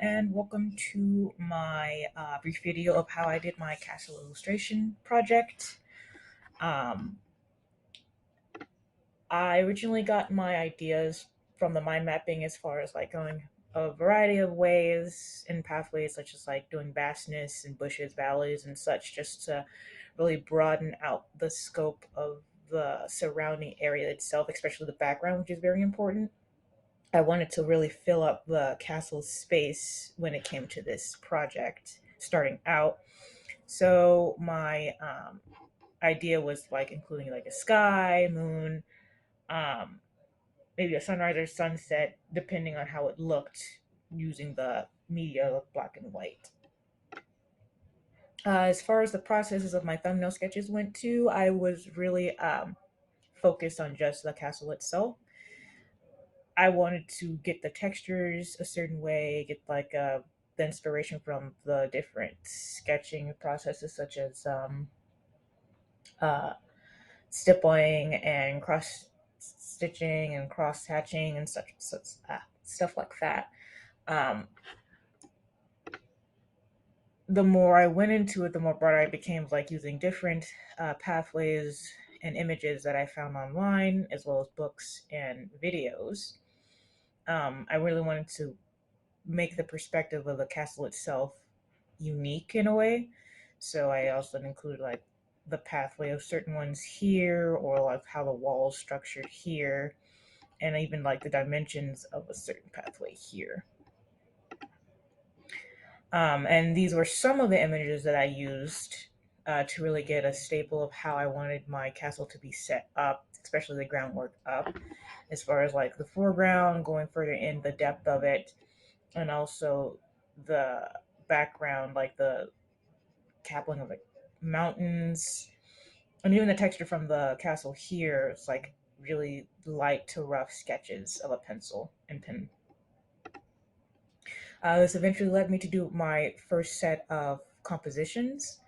and welcome to my brief video of how I did my castle illustration project. Um, I originally got my ideas from the mind mapping as far as like going a variety of ways and pathways, such as like doing vastness and bushes, valleys, and such, just to really broaden out the scope of the surrounding area itself, especially the background, which is very important. I wanted to really fill up the castle space when it came to this project starting out. So my idea was like including like a sky, moon, um, maybe a sunrise or sunset, depending on how it looked using the media of black and white. As far as the processes of my thumbnail sketches went to, I was really focused on just the castle itself. I wanted to get the textures a certain way, get like the inspiration from the different sketching processes, such as uh, stippling and cross stitching and cross hatching and such stuff like that. Um, the more I went into it, the more broader I became, like using different pathways and images that I found online, as well as books and videos. I really wanted to make the perspective of the castle itself unique in a way. So I also included like the pathway of certain ones here, or like how the walls structured here, and even like the dimensions of a certain pathway here. And these were some of the images that I used to really get a staple of how I wanted my castle to be set up, especially the groundwork up, as far as like the foreground, going further in the depth of it, and also the background, like the capping of like mountains, and even the texture from the castle here. It's like really light to rough sketches of a pencil and pen. This eventually led me to do my first set of compositions.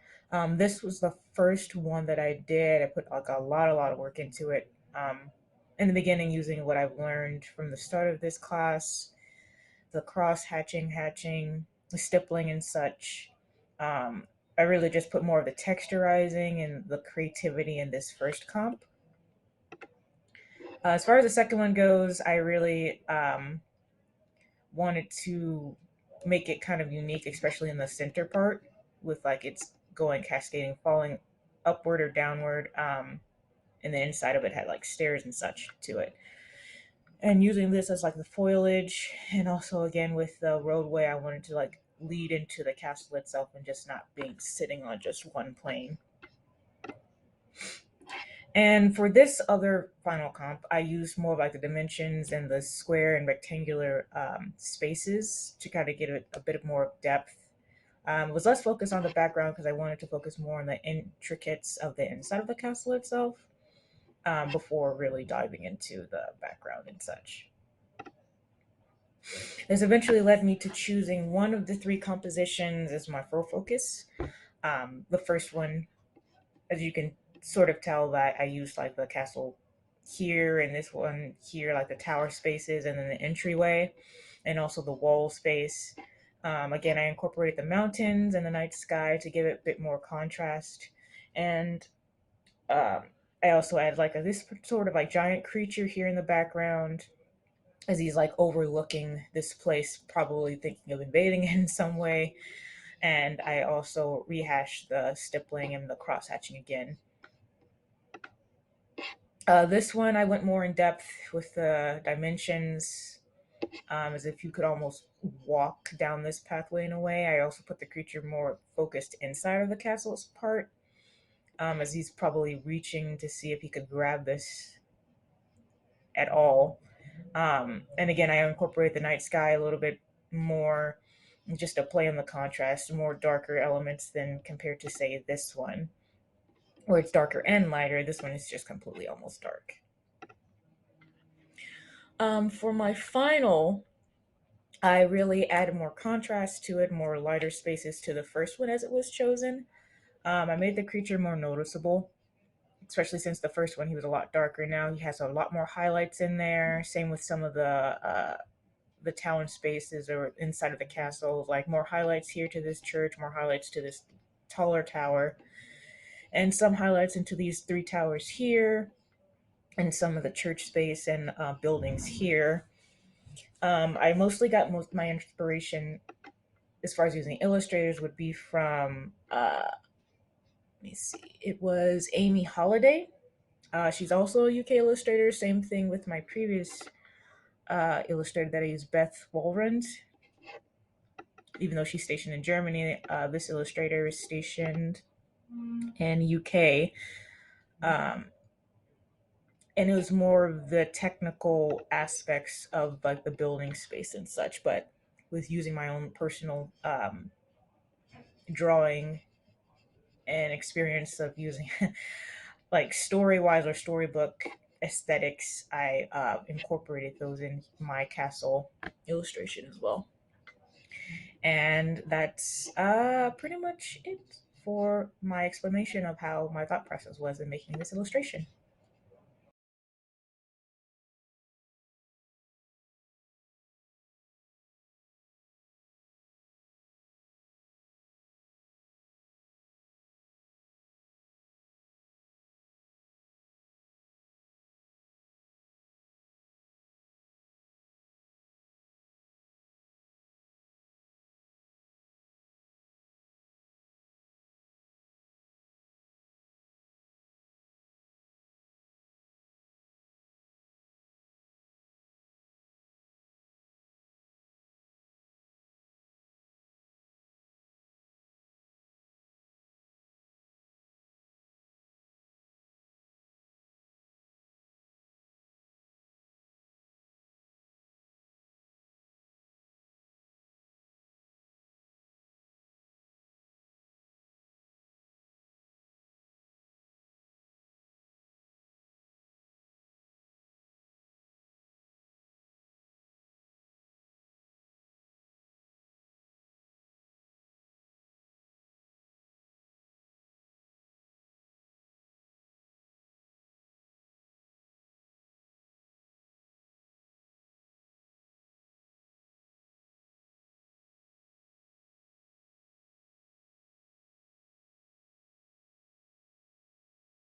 This was the first one that I did. I put like a lot of work into it. In the beginning, using what I've learned from the start of this class, the cross hatching, the stippling and such. Um, I really just put more of the texturizing and the creativity in this first comp. As far as the second one goes, I really wanted to make it kind of unique, especially in the center part, with like it's going cascading, falling upward or downward. And the inside of it had like stairs and such to it. And using this as like the foliage, and also again with the roadway, I wanted to like lead into the castle itself and just not being sitting on just one plane. And for this other final comp, I used more of like the dimensions and the square and rectangular spaces to kind of get a bit more depth. Was less focused on the background because I wanted to focus more on the intricates of the inside of the castle itself before really diving into the background and such. This eventually led me to choosing one of the three compositions as my full focus. The first one, as you can sort of tell, that I used like the castle here, and this one here, like the tower spaces, and then the entryway, and also the wall space. Again, I incorporated the mountains and the night sky to give it a bit more contrast, and um, I also added like this sort of like giant creature here in the background, as he's like overlooking this place, probably thinking of invading it in some way. And I also rehashed the stippling and the cross hatching again. This one I went more in depth with the dimensions, as if you could almost walk down this pathway in a way. I also put the creature more focused inside of the castle's part, as he's probably reaching to see if he could grab this at all. And again, I incorporate the night sky a little bit more, just to play on the contrast, more darker elements than compared to, say, this one, where it's darker and lighter. This one is just completely almost dark. For my final, I really added more contrast to it, more lighter spaces to the first one as it was chosen. I made the creature more noticeable, especially since the first one he was a lot darker. Now he has a lot more highlights in there. Same with some of the town spaces or inside of the castle, like more highlights here to this church, more highlights to this taller tower, and some highlights into these three towers here, and some of the church space and buildings here. I mostly got most my inspiration as far as using illustrators would be from let me see, it was Amy Holiday. She's also a UK illustrator. Same thing with my previous illustrator that I used, Beth Wolrand. Even though she's stationed in Germany, this illustrator is stationed in UK. Um, and it was more of the technical aspects of like the building space and such, but with using my own personal drawing and experience of using like story wise or storybook aesthetics, I incorporated those in my castle illustration as well. And that's pretty much it for my explanation of how my thought process was in making this illustration.